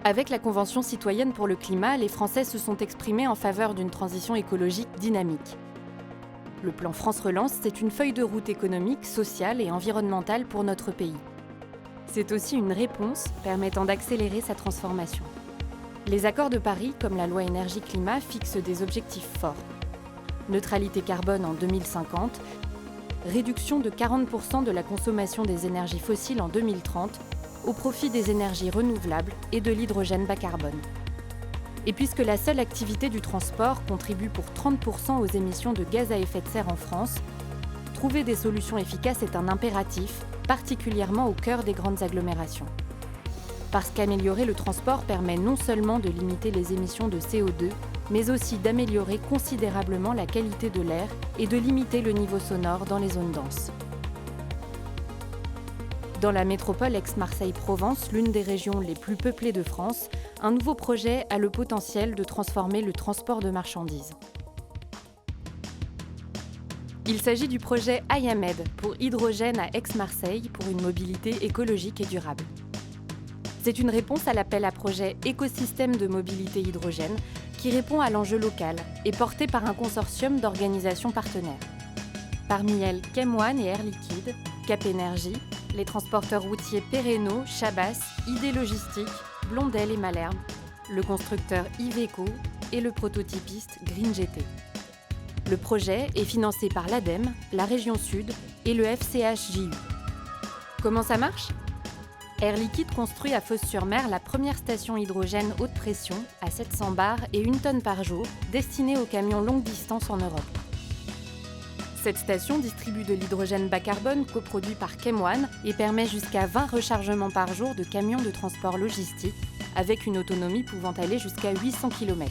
Avec la Convention citoyenne pour le climat, les Français se sont exprimés en faveur d'une transition écologique dynamique. Le plan France Relance, c'est une feuille de route économique, sociale et environnementale pour notre pays. C'est aussi une réponse permettant d'accélérer sa transformation. Les accords de Paris, comme la loi énergie-climat, fixent des objectifs forts. Neutralité carbone en 2050, réduction de 40% de la consommation des énergies fossiles en 2030, au profit des énergies renouvelables et de l'hydrogène bas carbone. Et puisque la seule activité du transport contribue pour 30% aux émissions de gaz à effet de serre en France, trouver des solutions efficaces est un impératif, particulièrement au cœur des grandes agglomérations. Parce qu'améliorer le transport permet non seulement de limiter les émissions de CO2, mais aussi d'améliorer considérablement la qualité de l'air et de limiter le niveau sonore dans les zones denses. Dans la métropole Aix-Marseille-Provence, l'une des régions les plus peuplées de France, un nouveau projet a le potentiel de transformer le transport de marchandises. Il s'agit du projet IAMED pour hydrogène à Aix-Marseille pour une mobilité écologique et durable. C'est une réponse à l'appel à projet Écosystème de mobilité hydrogène qui répond à l'enjeu local et porté par un consortium d'organisations partenaires. Parmi elles, Chemone et Air Liquide, Cap Énergie, les transporteurs routiers Perreno, Chabas, ID Logistique, Blondel et Malherbe, le constructeur Iveco et le prototypiste Green GT. Le projet est financé par l'ADEME, la région Sud et le FCHJU. Comment ça marche ? Air Liquide construit à Fos-sur-Mer la première station hydrogène haute pression à 700 bars et 1 tonne par jour, destinée aux camions longue distance en Europe. Cette station distribue de l'hydrogène bas carbone coproduit par Chemone et permet jusqu'à 20 rechargements par jour de camions de transport logistique, avec une autonomie pouvant aller jusqu'à 800 km.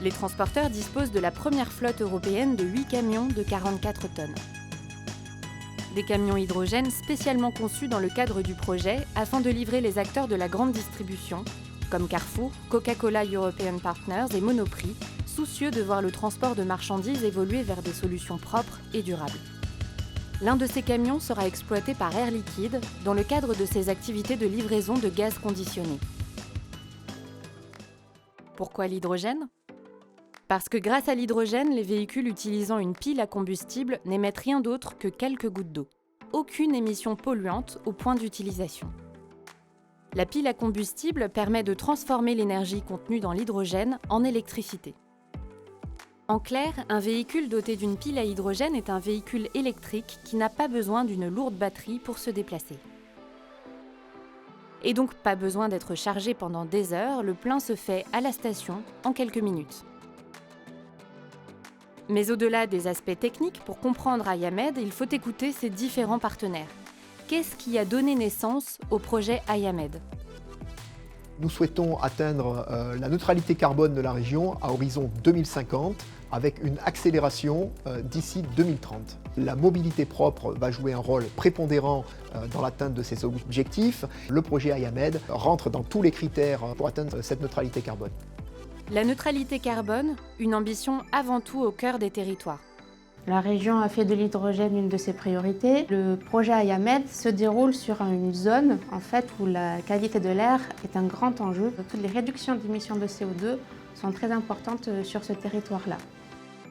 Les transporteurs disposent de la première flotte européenne de 8 camions de 44 tonnes. Des camions hydrogène spécialement conçus dans le cadre du projet afin de livrer les acteurs de la grande distribution, comme Carrefour, Coca-Cola European Partners et Monoprix, soucieux de voir le transport de marchandises évoluer vers des solutions propres et durables. L'un de ces camions sera exploité par Air Liquide dans le cadre de ses activités de livraison de gaz conditionné. Pourquoi l'hydrogène ? Parce que grâce à l'hydrogène, les véhicules utilisant une pile à combustible n'émettent rien d'autre que quelques gouttes d'eau. Aucune émission polluante au point d'utilisation. La pile à combustible permet de transformer l'énergie contenue dans l'hydrogène en électricité. En clair, un véhicule doté d'une pile à hydrogène est un véhicule électrique qui n'a pas besoin d'une lourde batterie pour se déplacer. Et donc pas besoin d'être chargé pendant des heures, le plein se fait à la station en quelques minutes. Mais au-delà des aspects techniques, pour comprendre IAMED, il faut écouter ses différents partenaires. Qu'est-ce qui a donné naissance au projet IAMED ? Nous souhaitons atteindre la neutralité carbone de la région à horizon 2050 avec une accélération d'ici 2030. La mobilité propre va jouer un rôle prépondérant dans l'atteinte de ces objectifs. Le projet IAMED rentre dans tous les critères pour atteindre cette neutralité carbone. La neutralité carbone, une ambition avant tout au cœur des territoires. La région a fait de l'hydrogène une de ses priorités. Le projet IAMED se déroule sur une zone où la qualité de l'air est un grand enjeu. Toutes les réductions d'émissions de CO2 sont très importantes sur ce territoire-là.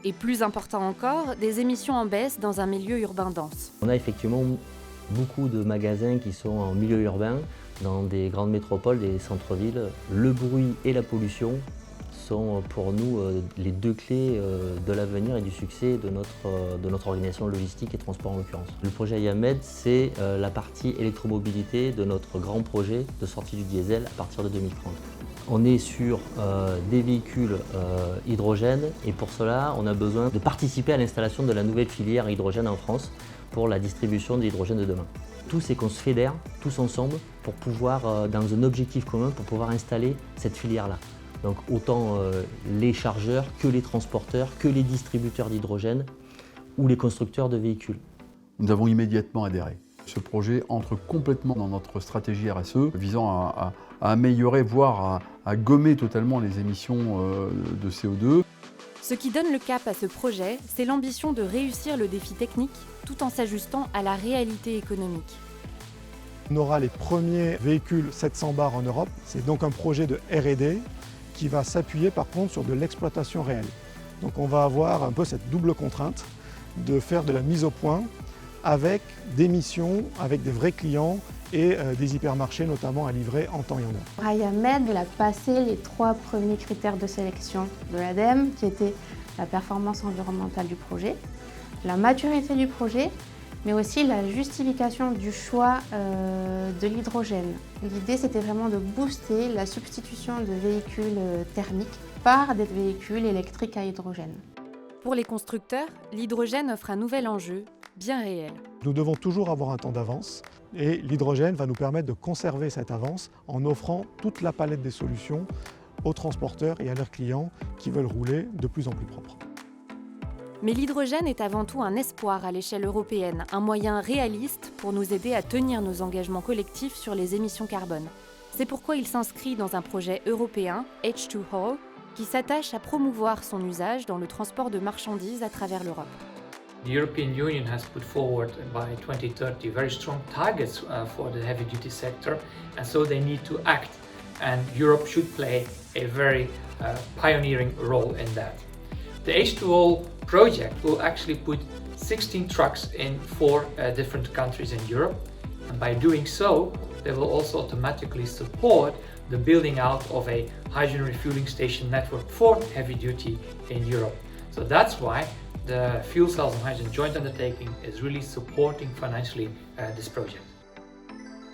Et plus important encore, des émissions en baisse dans un milieu urbain dense. On a effectivement beaucoup de magasins qui sont en milieu urbain, dans des grandes métropoles, des centres-villes. Le bruit et la pollution sont pour nous les deux clés de l'avenir et du succès de notre organisation logistique et transport en l'occurrence. Le projet IAMED, c'est la partie électromobilité de notre grand projet de sortie du diesel à partir de 2030. On est sur des véhicules hydrogène et pour cela, on a besoin de participer à l'installation de la nouvelle filière hydrogène en France pour la distribution de l'hydrogène de demain. Tout, c'est qu'on se fédère tous ensemble pour pouvoir, dans un objectif commun, pour pouvoir installer cette filière-là. Donc autant les chargeurs que les transporteurs, que les distributeurs d'hydrogène ou les constructeurs de véhicules. Nous avons immédiatement adhéré. Ce projet entre complètement dans notre stratégie RSE visant à améliorer, voire à gommer totalement les émissions de CO2. Ce qui donne le cap à ce projet, c'est l'ambition de réussir le défi technique tout en s'ajustant à la réalité économique. On aura les premiers véhicules 700 bars en Europe. C'est donc un projet de R&D qui va s'appuyer par contre sur de l'exploitation réelle. Donc on va avoir un peu cette double contrainte de faire de la mise au point avec des missions, avec des vrais clients et des hypermarchés notamment à livrer en temps et en heure. Ayamed a passé les 3 premiers critères de sélection de l'ADEME qui étaient la performance environnementale du projet, la maturité du projet, mais aussi la justification du choix de l'hydrogène. L'idée, c'était vraiment de booster la substitution de véhicules thermiques par des véhicules électriques à hydrogène. Pour les constructeurs, l'hydrogène offre un nouvel enjeu, bien réel. Nous devons toujours avoir un temps d'avance et l'hydrogène va nous permettre de conserver cette avance en offrant toute la palette des solutions aux transporteurs et à leurs clients qui veulent rouler de plus en plus propre. Mais l'hydrogène est avant tout un espoir à l'échelle européenne, un moyen réaliste pour nous aider à tenir nos engagements collectifs sur les émissions carbone. C'est pourquoi il s'inscrit dans un projet européen, H2Haul, qui s'attache à promouvoir son usage dans le transport de marchandises à travers l'Europe. The European Union has put forward by 2030 very strong targets for the heavy-duty sector, and so they need to act, and Europe should play a very pioneering role in that. The H2O project will actually put 16 trucks in 4 different countries in Europe, and by doing so, they will also automatically support the building out of a hydrogen refueling station network for heavy duty in Europe. So that's why the Fuel Cells and Hydrogen Joint Undertaking is really supporting financially this project.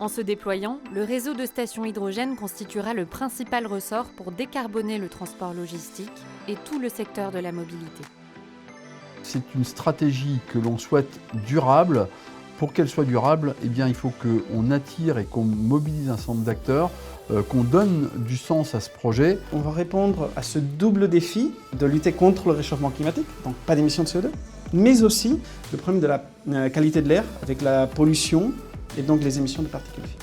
En se déployant, le réseau de stations hydrogène constituera le principal ressort pour décarboner le transport logistique et tout le secteur de la mobilité. C'est une stratégie que l'on souhaite durable. Pour qu'elle soit durable, eh bien, il faut qu'on attire et qu'on mobilise un certain nombre d'acteurs, qu'on donne du sens à ce projet. On va répondre à ce double défi de lutter contre le réchauffement climatique, donc pas d'émissions de CO2, mais aussi le problème de la qualité de l'air avec la pollution et donc les émissions de particules fines.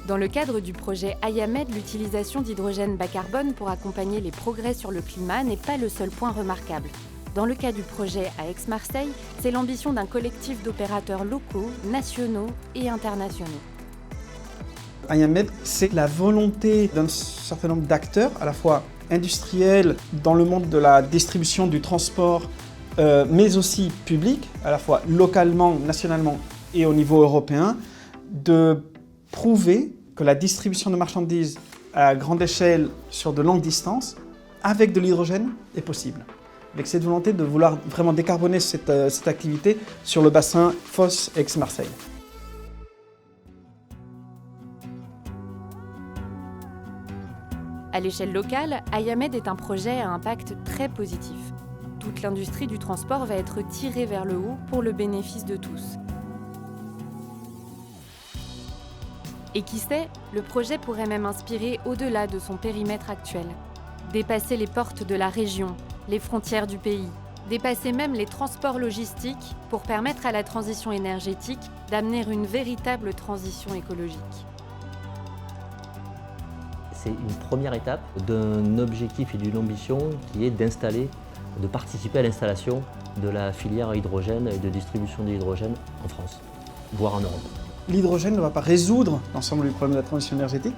Dans le cadre du projet Ayamed, l'utilisation d'hydrogène bas carbone pour accompagner les progrès sur le climat n'est pas le seul point remarquable. Dans le cas du projet à Aix-Marseille, c'est l'ambition d'un collectif d'opérateurs locaux, nationaux et internationaux. Ayamed, c'est la volonté d'un certain nombre d'acteurs, à la fois industriels, dans le monde de la distribution du transport, mais aussi public, à la fois localement, nationalement et au niveau européen, de prouver que la distribution de marchandises à grande échelle sur de longues distances, avec de l'hydrogène, est possible. Avec cette volonté de vouloir vraiment décarboner cette activité sur le bassin Fos-Aix-Marseille. À l'échelle locale, Ayamed est un projet à impact très positif. Toute l'industrie du transport va être tirée vers le haut pour le bénéfice de tous. Et qui sait, le projet pourrait même inspirer au-delà de son périmètre actuel. Dépasser les portes de la région, les frontières du pays, dépasser même les transports logistiques pour permettre à la transition énergétique d'amener une véritable transition écologique. C'est une première étape d'un objectif et d'une ambition qui est de participer à l'installation de la filière hydrogène et de distribution de l'hydrogène en France, voire en Europe. L'hydrogène ne va pas résoudre l'ensemble du problème de la transition énergétique,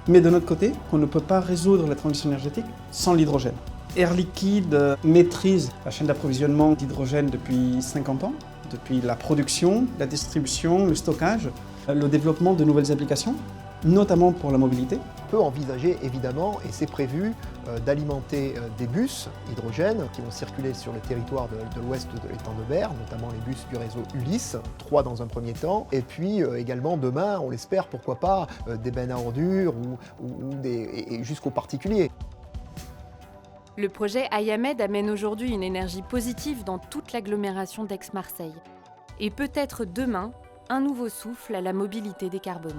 mais de notre côté, on ne peut pas résoudre la transition énergétique sans l'hydrogène. Air Liquide maîtrise la chaîne d'approvisionnement d'hydrogène depuis 50 ans, depuis la production, la distribution, le stockage, le développement de nouvelles applications, notamment pour la mobilité. On peut envisager évidemment, et c'est prévu, d'alimenter des bus hydrogène qui vont circuler sur le territoire de l'ouest de l'étang de Berre, notamment les bus du réseau Ulysse, 3 dans un premier temps, et puis également demain, on l'espère, pourquoi pas, des bennes à ordures et jusqu'aux particuliers. Le projet Ayamed amène aujourd'hui une énergie positive dans toute l'agglomération d'Aix-Marseille. Et peut-être demain, un nouveau souffle à la mobilité décarbonée.